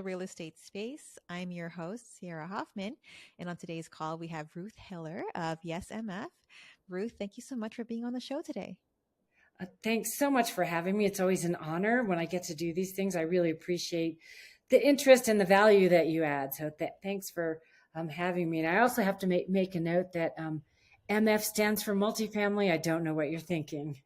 Real Estate Space. I'm your host, Sierra Hoffman. And on today's call, we have Ruth Hiller of Yes MF. Ruth, thank you so much for being on the show today. Thanks so much for having me. It's always an honor when I get to do these things. I really appreciate the interest and the value that you add. So thanks for having me. And I also have to make a note that MF stands for multifamily. I don't know what you're thinking.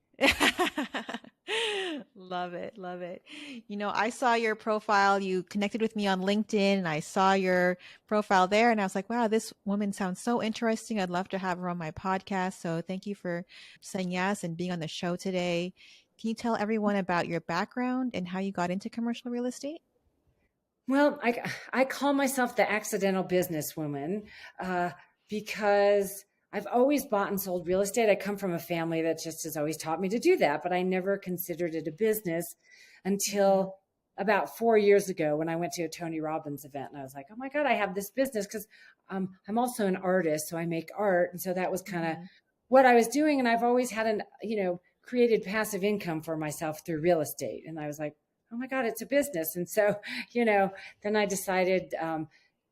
Love it. Love it. I saw your profile. You connected with me on LinkedIn and I saw your profile there and I was like, wow, this woman sounds so interesting. I'd love to have her on my podcast. So thank you for saying yes and being on the show today. Can you tell everyone about your background and how you got into commercial real estate? Well, I call myself the accidental businesswoman because I've always bought and sold real estate. I come from a family that just has always taught me to do that, but I never considered it a business until about 4 years ago when I went to a Tony Robbins event. And I was like, oh my God, I have this business because I'm also an artist. So I make art. And so that was kind of what I was doing. And I've always had created passive income for myself through real estate. And I was like, oh my God, it's a business. And so, then I decided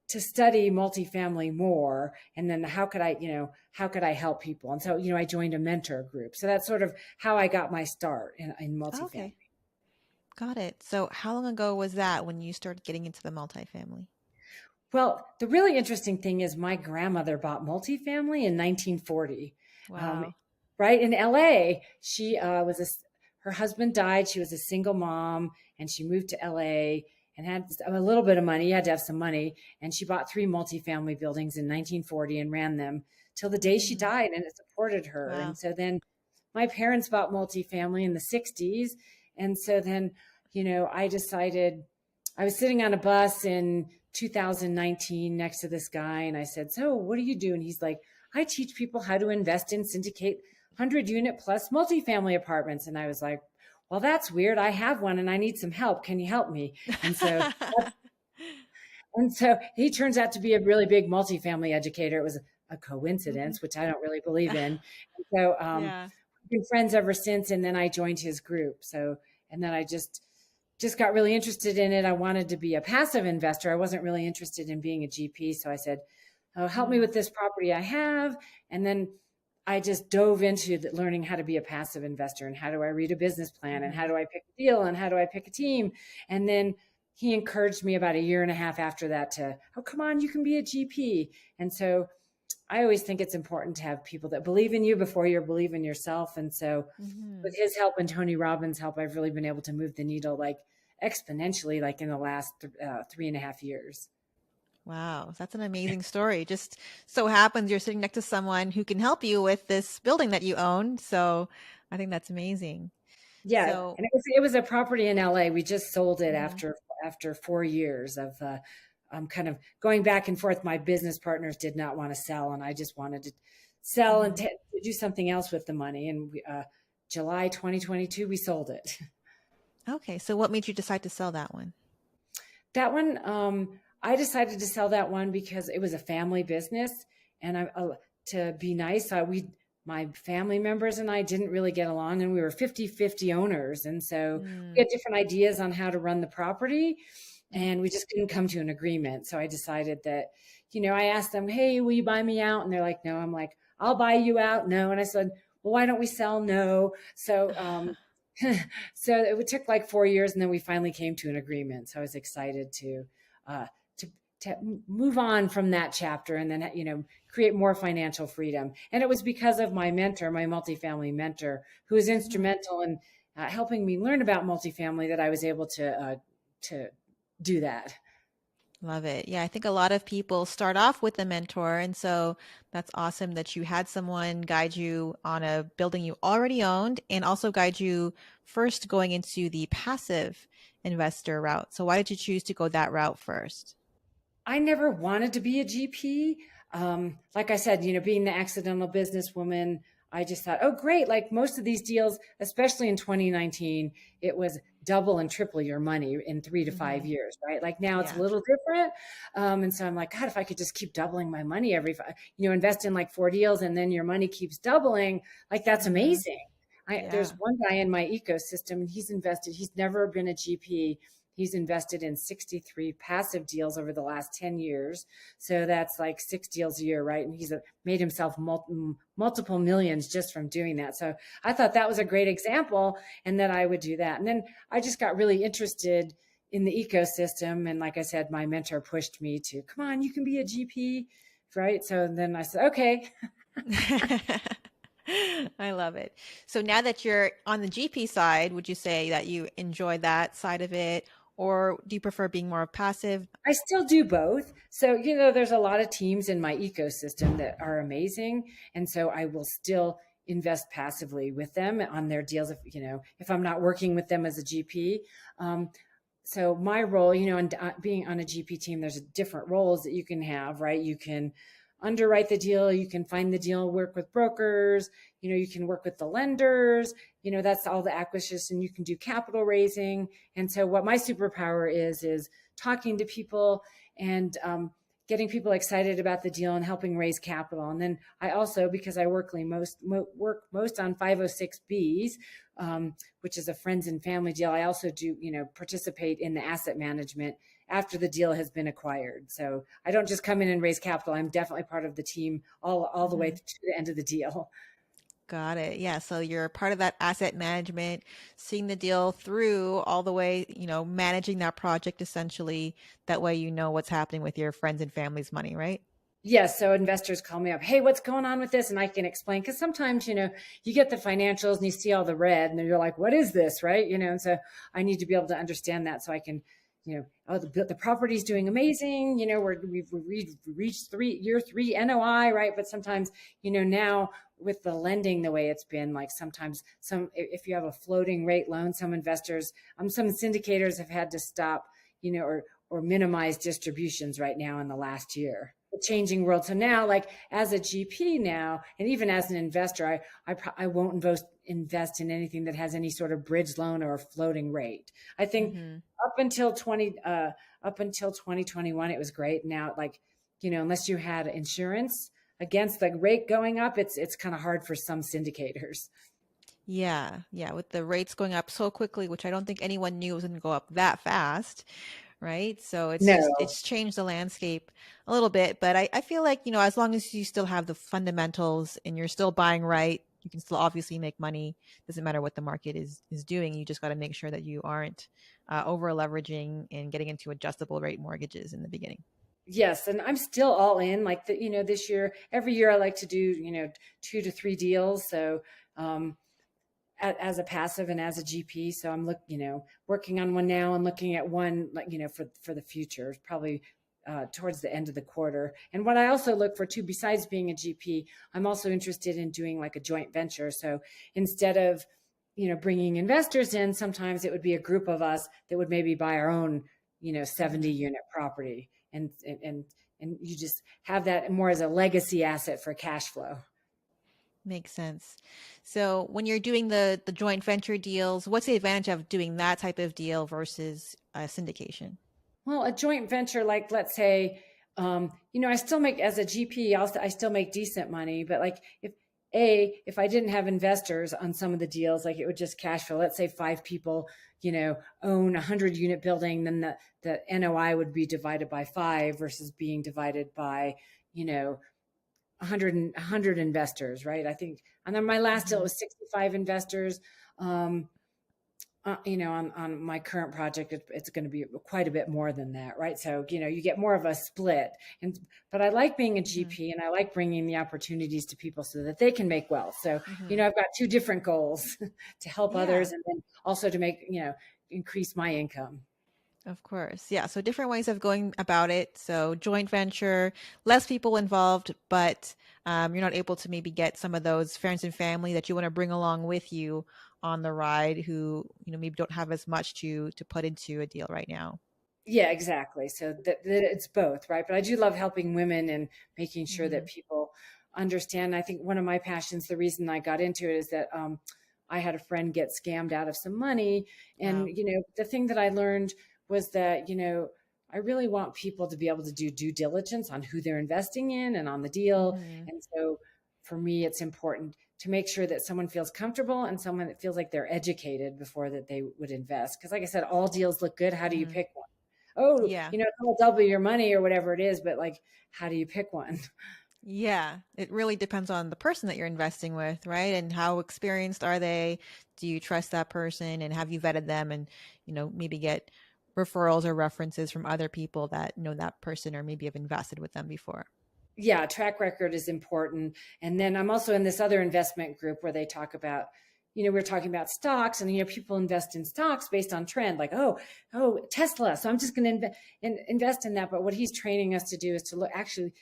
to study multifamily more. And then how could I help people? And so, I joined a mentor group. So that's sort of how I got my start in multifamily. Okay. Got it. So how long ago was that when you started getting into the multifamily? Well, the really interesting thing is my grandmother bought multifamily in 1940. Wow. Right in LA. She her husband died. She was a single mom and she moved to LA and had a little bit of money. You had to have some money. And she bought 3 multifamily buildings in 1940 and ran them till the day she died, and it supported her. Wow. And so then my parents bought multifamily in the 60s. And so then, I decided, I was sitting on a bus in 2019 next to this guy. And I said, so what do you do? And he's like, I teach people how to invest in syndicate 100-unit plus multifamily apartments. And I was like, well, that's weird. I have one and I need some help. Can you help me? And so, and so he turns out to be a really big multifamily educator. It was a coincidence, which I don't really believe in. And so Yeah. we've been friends ever since. And then I joined his group. So, and then I just got really interested in it. I wanted to be a passive investor. I wasn't really interested in being a GP. So I said, oh, help me with this property I have. And then I just dove into learning how to be a passive investor and how do I read a business plan and how do I pick a deal and how do I pick a team. And then he encouraged me about a year and a half after that to, oh, come on, you can be a GP. And so I always think it's important to have people that believe in you before you believe in yourself. And so with his help and Tony Robbins' help, I've really been able to move the needle like exponentially, like in the last 3.5 years. Wow, that's an amazing story. Just so happens you're sitting next to someone who can help you with this building that you own. So I think that's amazing. Yeah, So, and it was a property in LA. We just sold it mhm, after 4 years of kind of going back and forth. My business partners did not want to sell, and I just wanted to sell and mhm. to do something else with the money. And July 2022, we sold it. Okay, so what made you decide to sell that one? That one, I decided to sell that one because it was a family business, and to be nice, my family members and I didn't really get along, and we were 50-50 owners, and so we Mm, had different ideas on how to run the property, and we just couldn't come to an agreement. So I decided that, I asked them, hey, will you buy me out? And they're like, no. I'm like, I'll buy you out. No. And I said, well, why don't we sell? No. So so it took like 4 years, and then we finally came to an agreement. So I was excited uh, to to move on from that chapter, and then create more financial freedom. And it was because of my mentor, my multifamily mentor, who was mhm. instrumental in helping me learn about multifamily, that I was able to do that. Love it. Yeah, I think a lot of people start off with a mentor. And so that's awesome that you had someone guide you on a building you already owned and also guide you first going into the passive investor route. So why did you choose to go that route first? I never wanted to be a GP. Like I said, being the accidental businesswoman, I just thought, oh, great. Like most of these deals, especially in 2019, it was double and triple your money in 3 to 5 Hmm. years, right? Like now it's a Yeah. little different. And so I'm like, God, if I could just keep doubling my money invest in like 4 deals and then your money keeps doubling, like that's Hmm. amazing. There's Yeah. one guy in my ecosystem and he's invested, he's never been a GP. He's invested in 63 passive deals over the last 10 years. So that's like 6 deals a year, right? And he's made himself multiple millions just from doing that. So I thought that was a great example and that I would do that. And then I just got really interested in the ecosystem. And like I said, my mentor pushed me to, come on, you can be a GP, right? So then I said, okay. I love it. So now that you're on the GP side, would you say that you enjoy that side of it, or do you prefer being more passive? I still do both. So, there's a lot of teams in my ecosystem that are amazing. And so I will still invest passively with them on their deals if I'm not working with them as a GP. So my role, in being on a GP team, there's different roles that you can have, right? You can underwrite the deal, you can find the deal, work with brokers, you can work with the lenders, that's all the acquisition. You can do capital raising. And so what my superpower is talking to people and getting people excited about the deal and helping raise capital. And then I also, because I work most on 506Bs, which is a friends and family deal, I also do, participate in the asset management after the deal has been acquired. So I don't just come in and raise capital. I'm definitely part of the team all the way to the end of the deal. Got it. Yeah. So you're part of that asset management, seeing the deal through all the way, managing that project essentially. That way, you know what's happening with your friends and family's money, right? Yes. So investors call me up. Hey, what's going on with this? And I can explain, because sometimes, you get the financials and you see all the red and you're like, what is this? Right. And so I need to be able to understand that so I can, the property's doing amazing. We've reached year three NOI, right? But sometimes, now with the lending, the way it's been, like sometimes if you have a floating rate loan, some investors, some syndicators have had to stop, or minimize distributions right now in the last year. The changing world. So now, like as a GP now, and even as an investor, I won't invest in anything that has any sort of bridge loan or a floating rate. I think Mm-hmm. up until 2021, it was great. Now, like, unless you had insurance against the rate going up, it's kind of hard for some syndicators. Yeah. Yeah. With the rates going up so quickly, which I don't think anyone knew was going to go up that fast. Right. So No. it's changed the landscape a little bit. But I feel like, as long as you still have the fundamentals and you're still buying right, you can still obviously make money. Doesn't matter what the market is doing. You just got to make sure that you aren't over leveraging and getting into adjustable rate mortgages in the beginning. Yes, and I'm still all in. Like this year, every year I like to do 2 to 3 deals. So as a passive and as a GP. So I'm working on one now and looking at one like for the future, probably towards the end of the quarter. And what I also look for too, besides being a GP, I'm also interested in doing like a joint venture. So instead of bringing investors in, sometimes it would be a group of us that would maybe buy our own 70 unit property, and you just have that more as a legacy asset for cash flow. Makes sense. So when you're doing the joint venture deals, what's the advantage of doing that type of deal versus syndication? Well, a joint venture, like let's say, I still make as a GP, I still make decent money, but like if I didn't have investors on some of the deals, like it would just cash flow. Let's say 5 people, own 100 unit building, then the NOI would be divided by 5 versus being divided by, 100 investors, right? I think, and then my last deal Mhm. was 65 investors. On my current project, it's going to be quite a bit more than that, right? So, you get more of a split. But I like being a Mhm. GP and I like bringing the opportunities to people so that they can make wealth. So, Mhm. I've got 2 different goals to help Yeah. others and then also to make, increase my income. Of course. Yeah. So different ways of going about it. So joint venture, less people involved, but you're not able to maybe get some of those friends and family that you want to bring along with you on the ride who, maybe don't have as much to put into a deal right now. Yeah, exactly. So that it's both, right? But I do love helping women and making sure that Hmm. people understand. I think one of my passions, the reason I got into it is that I had a friend get scammed out of some money. And, Wow. the thing that I learned was that, I really want people to be able to do due diligence on who they're investing in and on the deal. Hmm. And so for me, it's important to make sure that someone feels comfortable and someone that feels like they're educated before that they would invest. Because like I said, all deals look good. How do you Hmm. pick one? Oh, Yeah. it'll double your money or whatever it is, but like, how do you pick one? Yeah, it really depends on the person that you're investing with, right? And how experienced are they? Do you trust that person and have you vetted them and, maybe get referrals or references from other people that know that person or maybe have invested with them before? Yeah, track record is important. And then I'm also in this other investment group where they talk about, we're talking about stocks, and people invest in stocks based on trend, like Tesla, so I'm just going to invest in that. But what he's training us to do is to look, actually,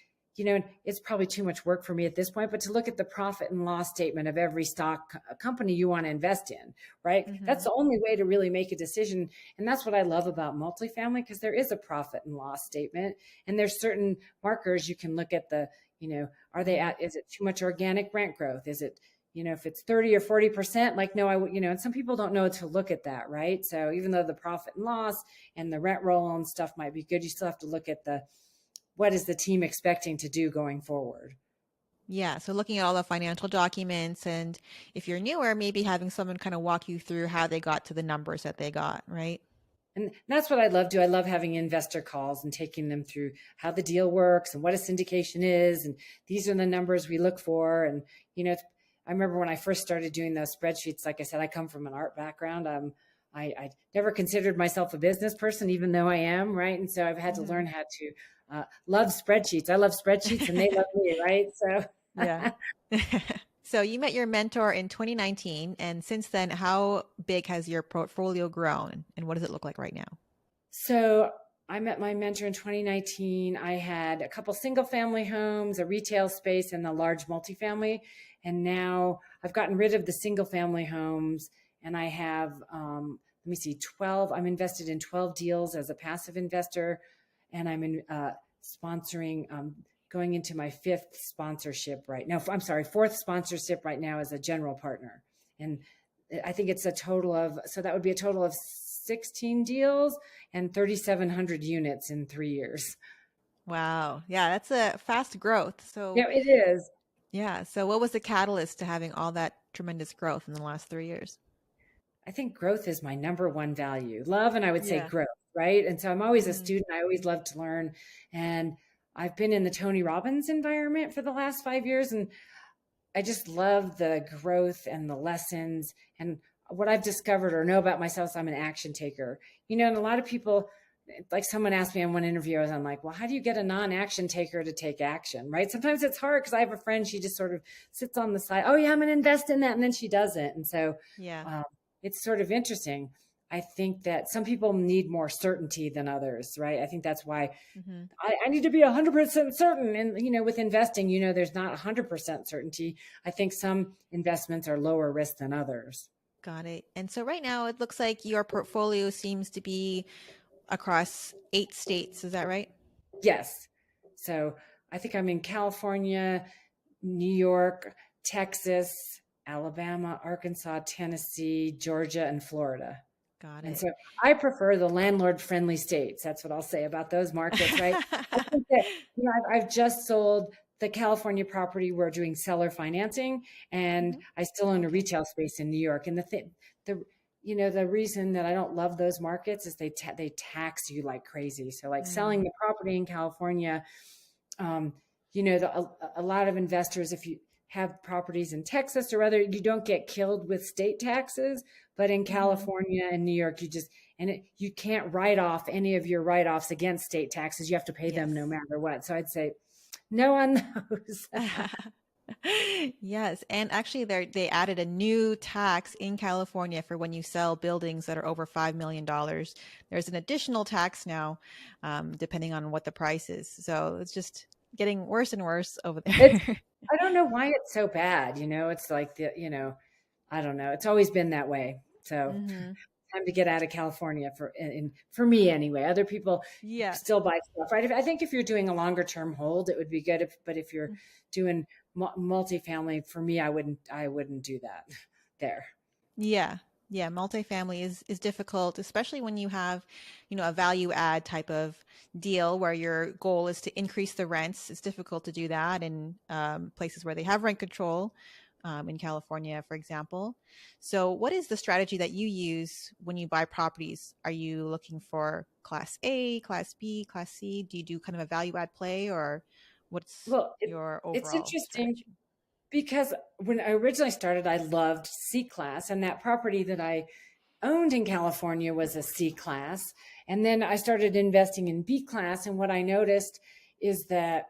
it's probably too much work for me at this point, but to look at the profit and loss statement of every stock company you want to invest in, right? That's Hmm. the only way to really make a decision. And that's what I love about multifamily, because there is a profit and loss statement, and there's certain markers you can look at. Are they Hmm. at, is it too much organic rent growth? Is it, if it's 30 or 40%, like, no, and some people don't know to look at that, right? So even though the profit and loss and the rent roll and stuff might be good, you still have to look at what is the team expecting to do going forward. Yeah, so looking at all the financial documents, and if you're newer, maybe having someone kind of walk you through how they got to the numbers that they got, right? And that's what I love to. I love having investor calls and taking them through how the deal works and what a syndication is. And these are the numbers we look for. And, I remember when I first started doing those spreadsheets, like I said, I come from an art background. I never considered myself a business person, even though I am, right? And so I've had to Hmm. learn how to love spreadsheets. I love spreadsheets and they love me, right? So Yeah. So you met your mentor in 2019, and since then, how big has your portfolio grown, and what does it look like right now? So I met my mentor in 2019. I had a couple single family homes, a retail space, and a large multifamily. And now I've gotten rid of the single family homes, and I have, let me see, 12. I'm invested in 12 deals as a passive investor, and I'm in sponsoring, going into my fifth sponsorship right now. I'm sorry, fourth sponsorship right now as a general partner. And I think it's a total of, so that would be a total of 16 deals and 3,700 units in 3 years. Wow. Yeah, that's a fast growth. So, Yeah, it is. yeah. So, what was the catalyst to having all that tremendous growth in the last 3 years? I think growth is my number one value. Love, and I would say Yeah. growth, right? And so I'm always a Hmm. student. I always love to learn. And I've been in the Tony Robbins environment for the last 5 years. And I just love the growth and the lessons. And what I've discovered or know about myself is I'm an action taker. And a lot of people, like someone asked me in one interview, I'm like, well, how do you get a non-action taker to take action? Right? Sometimes it's hard because I have a friend, she just sort of sits on the side. Oh yeah, I'm going to invest in that. And then she doesn't. And so Yeah. um, it's sort of interesting. I think that some people need more certainty than others, right? I think that's why Hmm. I need to be 100% certain. And, with investing, there's not 100% certainty. I think some investments are lower risk than others. Got it. And so, right now, it looks like your portfolio seems to be across 8 states. Is that right? Yes. So I think I'm in California, New York, Texas, Alabama, Arkansas, Tennessee, Georgia, and Florida. Got And it. so I prefer the landlord friendly states. That's what I'll say about those markets, right? I think that, I've just sold the California property. We're doing seller financing, and Hmm. I still own a Okay. retail space in New York. And the, the reason that I don't love those markets is they tax you like crazy. So like selling Mm. the property in California, um, a lot of investors, if you have properties in Texas or other, you don't get killed with state taxes, but in Hmm. California and New York, you can't write off any of your write-offs against state taxes. You have to pay them no Yes. matter what. So I'd say no on those. Yes, and actually they added a new tax in California for when you sell buildings that are over $5 million. There's an additional tax now, depending on what the price is. So it's just getting worse and worse over It's there. I don't know why it's so bad. It's like I don't know. It's always been that way. So Hmm. time to get out of California for me anyway. Other people Yeah. still buy stuff, right? I think if you're doing a longer term hold, it would be good. But if you're doing multifamily, for me, I wouldn't do that there. Yeah. Yeah, multifamily is difficult, especially when you have, a value add type of deal where your goal is to increase the rents. It's difficult to do that in places where they have rent control. in California, for example. So, what is the strategy that you use when you buy properties? Are you looking for Class A, Class B, Class C? Do you do kind of a value add play, or what's Well, your it's overall interesting strategy? because when I originally started, I loved C class, and that property that I owned in California was a C class. And then I started investing in B class. And what I noticed is that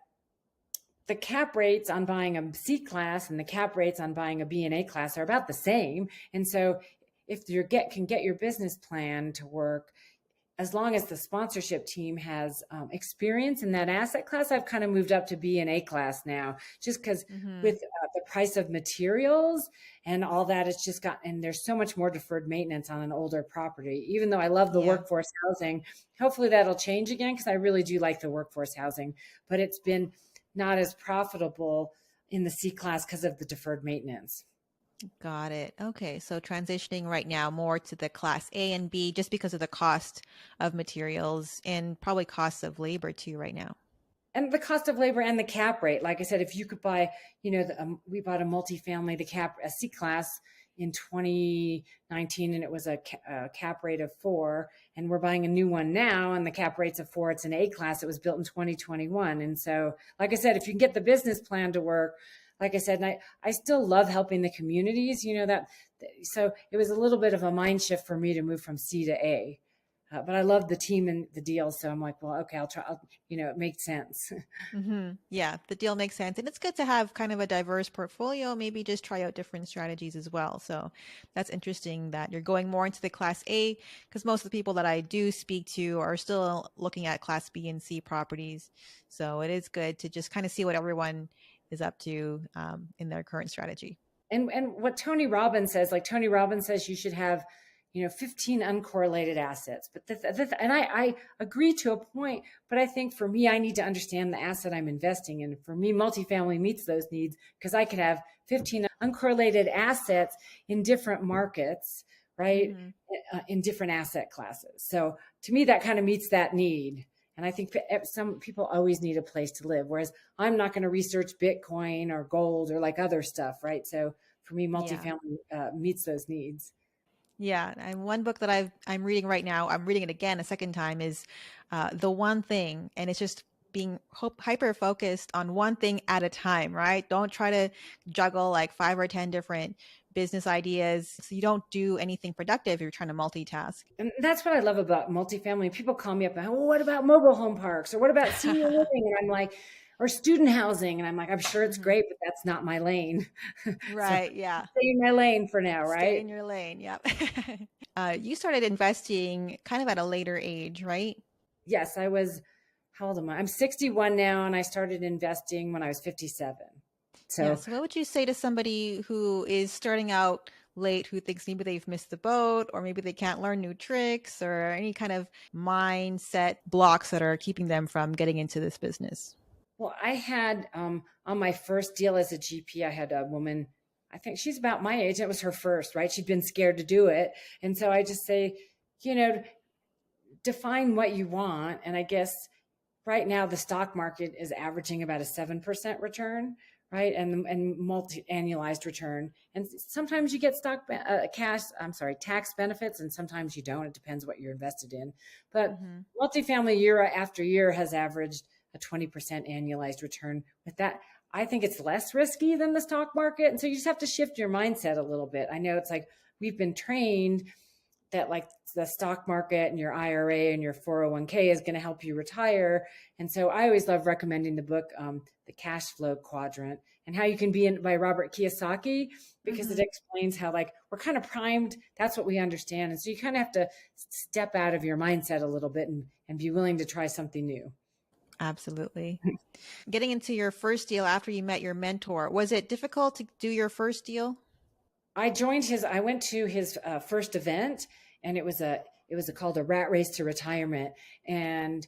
the cap rates on buying a C class and the cap rates on buying a B and A class are about the same. And so if you can get your business plan to work, as long as the sponsorship team has experience in that asset class, I've kind of moved up to B and A class now, just because Mm-hmm. with the price of materials and all that, it's just got, and there's so much more deferred maintenance on an older property. Even though I love the Yeah. workforce housing, hopefully that'll change again because I really do like the workforce housing, but it's been not as profitable in the C class because of the deferred maintenance. Got it. Okay. So transitioning right now more to the class A and B just because of the cost of materials and probably cost of labor too right now. And the cost of labor and the cap rate. Like I said, if you could buy, we bought a multifamily, a C class in 2019, and it was a cap rate of 4. And we're buying a new one now, and the cap rate's of 4. It's an A class. It was built in 2021. And so, like I said, if you can get the business plan to work, like I said, and I still love helping the communities, so it was a little bit of a mind shift for me to move from C to A. But I love the team and the deal. So I'm like, well, okay, I'll try. It makes sense. Yeah, the deal makes sense. And it's good to have kind of a diverse portfolio, maybe just try out different strategies as well. So that's interesting that you're going more into the class A because most of the people that I do speak to are still looking at class B and C properties. So it is good to just kind of see what everyone is up to in their current strategy. And what Tony Robbins says, like Tony Robbins says, you should have, 15 uncorrelated assets. But and I agree to a point, but I think for me, I need to understand the asset I'm investing in. For me, multifamily meets those needs because I could have 15 uncorrelated assets in different markets, right? Hmm. In different asset classes. So to me, that kind of meets that need. And I think some people always need a place to live, whereas I'm not going to research Bitcoin or gold or like other stuff, right? So for me, Yeah. multifamily meets those needs. Yeah, and one book that I'm reading right now, I'm reading it again a second time, is The One Thing, and it's just being hyper focused on one thing at a time, right? Don't try to juggle like 5 or 10 different business ideas. So you don't do anything productive if you're trying to multitask. And that's what I love about multifamily. People call me up, well, what about mobile home parks or what about senior living? And I'm like, or student housing. And I'm like, I'm sure it's Hmm. great, but that's not my lane. So Right, yeah. stay in my lane for now, Stay right? in your lane. Yep. You started investing kind of at a later age, right? Yes, how old am I? I'm 61 now, and I started investing when I was 57. Yeah. So So, what would you say to somebody who is starting out late, who thinks maybe they've missed the boat, or maybe they can't learn new tricks, or any kind of mindset blocks that are keeping them from getting into this business? well, I had on my first deal as a GP, I had a woman, I think she's about my age. It was her first, right? She'd been scared to do it. And so I just say, you know, define what you want. And I guess right now the stock market is averaging about a 7% return, right? And multi annualized return. And sometimes you get tax benefits, and sometimes you don't. It depends what you're invested in. But Hmm. multifamily year after year has averaged a 20% annualized return. With that, I think it's less risky than the stock market. And so you just have to shift your mindset a little bit. I know it's like we've been trained that like the stock market and your IRA and your 401k is going to help you retire. And so I always love recommending the book, The Cash Flow Quadrant, and how you can be in by Robert Kiyosaki, because it Hmm. explains how like we're kind of primed. That's what we understand. And so you kind of have to step out of your mindset a little bit and be willing to try something new. Absolutely. Getting into your first deal after you met your mentor, was it difficult to do your first deal? I went to his first event, and called a rat race to retirement. And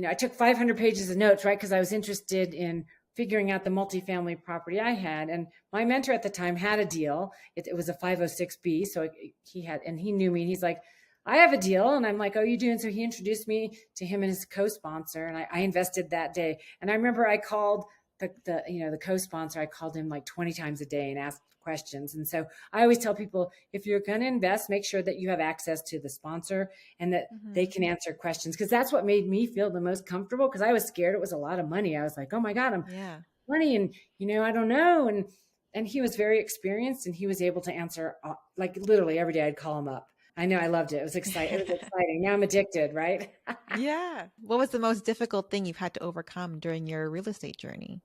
I took 500 pages of notes, right? Because I was interested in figuring out the multifamily property I had. And my mentor at the time had a deal. It was a 506B. So he knew me. And he's like, I have a deal. And I'm like, oh, you do? And so he introduced me to him and his co sponsor. And I invested that day. And I remember I called the co-sponsor, I called him like 20 times a day and asked questions. And so I always tell people, if you're going to invest, make sure that you have access to the sponsor and that they Hmm. can answer questions. Cause that's what made me feel the most comfortable. Cause I was scared. It was a lot of money. I was like, oh my God, I'm Yeah. money. And, I don't know. And he was very experienced and he was able to answer like literally every day I'd call him up. I know. I loved it. It was exciting. It was exciting. Now I'm addicted, right? Yeah. What was the most difficult thing you've had to overcome during your real estate journey?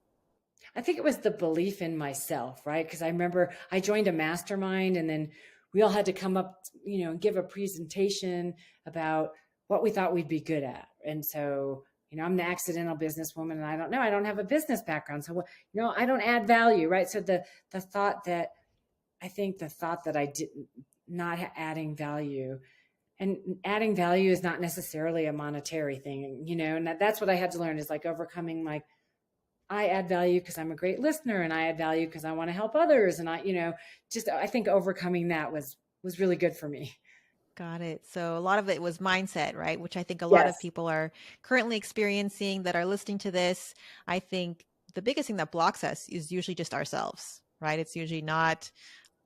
I think it was the belief in myself, right? Because I remember I joined a mastermind and then we all had to come up, and give a presentation about what we thought we'd be good at. And so, I'm the accidental businesswoman and I don't have a business background. So, I don't add value, right? So the thought that I didn't not adding value and adding value is not necessarily a monetary thing, and that's what I had to learn is like overcoming like, I add value because I'm a great listener and I add value because I want to help others. And I think overcoming that was really good for me. Got it. So a lot of it was mindset, right? Which I think a lot of Yes. people are currently experiencing that are listening to this. I think the biggest thing that blocks us is usually just ourselves, right? It's usually not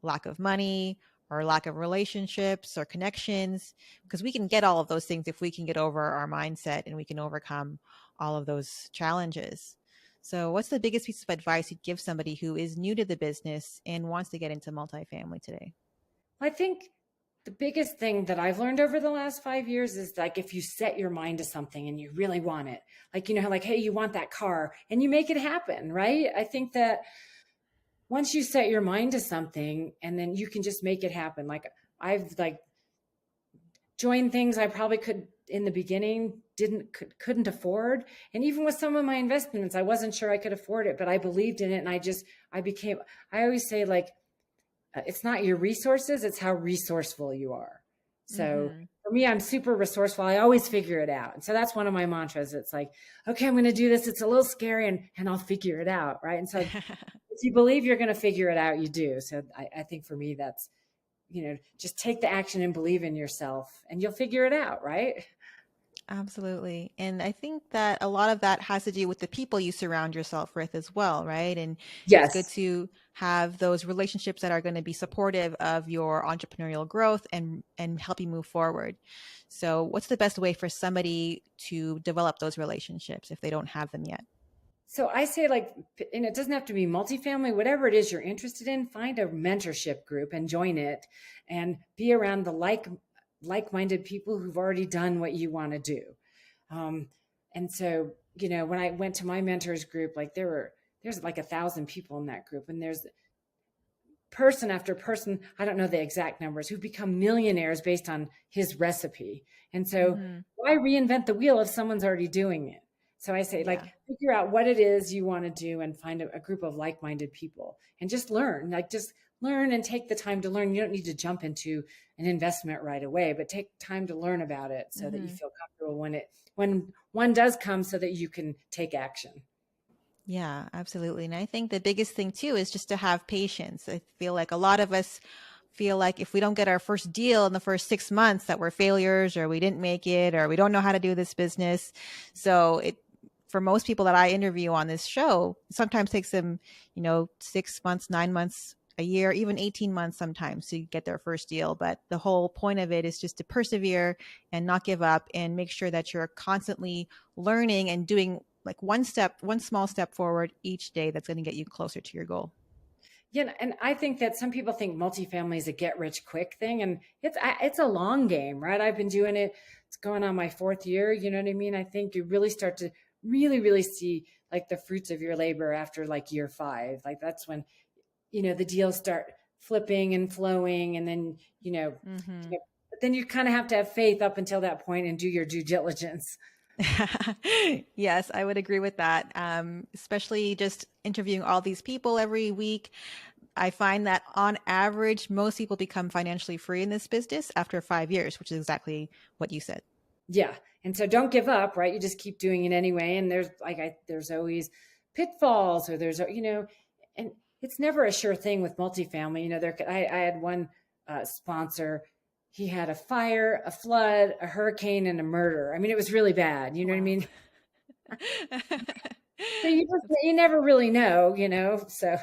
lack of money or lack of relationships or connections, because we can get all of those things if we can get over our mindset and we can overcome all of those challenges. So, what's the biggest piece of advice you'd give somebody who is new to the business and wants to get into multifamily today? I think the biggest thing that I've learned over the last 5 years is like if you set your mind to something and you really want it, like, like, hey, you want that car and you make it happen, right? I think that once you set your mind to something and then you can just make it happen. Like I've like join things I probably could in the beginning couldn't afford, and even with some of my investments I wasn't sure I could afford it, but I believed in it and I always say like it's not your resources, it's how resourceful you are. So Hmm. for me, I'm super resourceful. I always figure it out. And so that's one of my mantras. It's like, okay, I'm going to do this. It's a little scary and I'll figure it out. Right. And so if you believe you're going to figure it out, you do. So I think for me, that's, just take the action and believe in yourself and you'll figure it out. Right. Absolutely. And I think that a lot of that has to do with the people you surround yourself with as well, right? And it's good Yes. to have those relationships that are going to be supportive of your entrepreneurial growth and help you move forward. So, what's the best way for somebody to develop those relationships if they don't have them yet? So I say like, and it doesn't have to be multifamily, whatever it is you're interested in, find a mentorship group and join it and be around the like-minded people who've already done what you want to do. Um, and so, when I went to my mentors group, like there's like 1,000 people in that group and there's person after person, I don't know the exact numbers, who become millionaires based on his recipe. And so Hmm. why reinvent the wheel if someone's already doing it? So I say, like, Yeah. figure out what it is you want to do and find a group of like minded people and just learn, just learn and take the time to learn. You don't need to jump into an investment right away, but take time to learn about it so that you Hmm. feel comfortable when one does come so that you can take action. Yeah, absolutely. And I think the biggest thing too is just to have patience. I feel like a lot of us feel like if we don't get our first deal in the first 6 months that we're failures or we didn't make it or we don't know how to do this business. So it for most people that I interview on this show, it sometimes takes them, 6 months, 9 months, a year, even 18 months sometimes to get their first deal. But the whole point of it is just to persevere and not give up and make sure that you're constantly learning and doing like one small step forward each day that's going to get you closer to your goal. Yeah, and I think that some people think multifamily is a get rich quick thing, and it's a long game, right? I've been doing it; it's going on my fourth year. You know what I mean? I think you really start to really see like the fruits of your labor after like year five. Like that's when the deals start flipping and flowing, and then Hmm. but then you kind of have to have faith up until that point and do your due diligence. Yes, I would agree with that. Especially just interviewing all these people every week. I find that on average, most people become financially free in this business after 5 years, which is exactly what you said. Yeah. And so don't give up, right? You just keep doing it anyway. And there's always pitfalls or and it's never a sure thing with multifamily. I had one sponsor, he had a fire, a flood, a hurricane, and a murder. I mean, it was really bad. You know what I Wow. mean? So you never really know, so,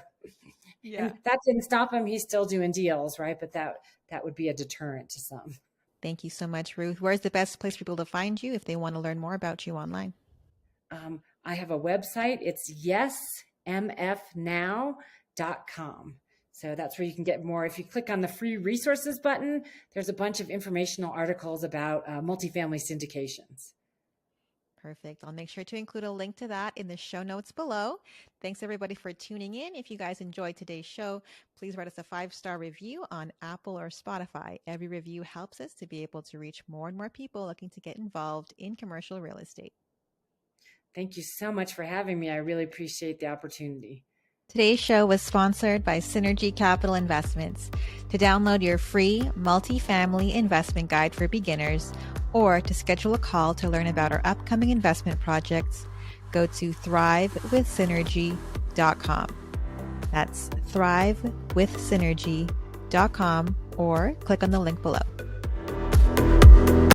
Yeah. and that didn't stop him. He's still doing deals, right? But that would be a deterrent to some. Thank you so much, Ruth. Where's the best place for people to find you if they want to learn more about you online? I have a website. It's yesmfnow.com. So that's where you can get more. If you click on the free resources button, there's a bunch of informational articles about multifamily syndications. Perfect. I'll make sure to include a link to that in the show notes below. Thanks everybody for tuning in. If you guys enjoyed today's show, please write us a 5-star review on Apple or Spotify. Every review helps us to be able to reach more and more people looking to get involved in commercial real estate. Thank you so much for having me. I really appreciate the opportunity. Today's show was sponsored by Synergy Capital Investments. To download your free multifamily investment guide for beginners or to schedule a call to learn about our upcoming investment projects, go to thrivewithsynergy.com. That's thrivewithsynergy.com or click on the link below.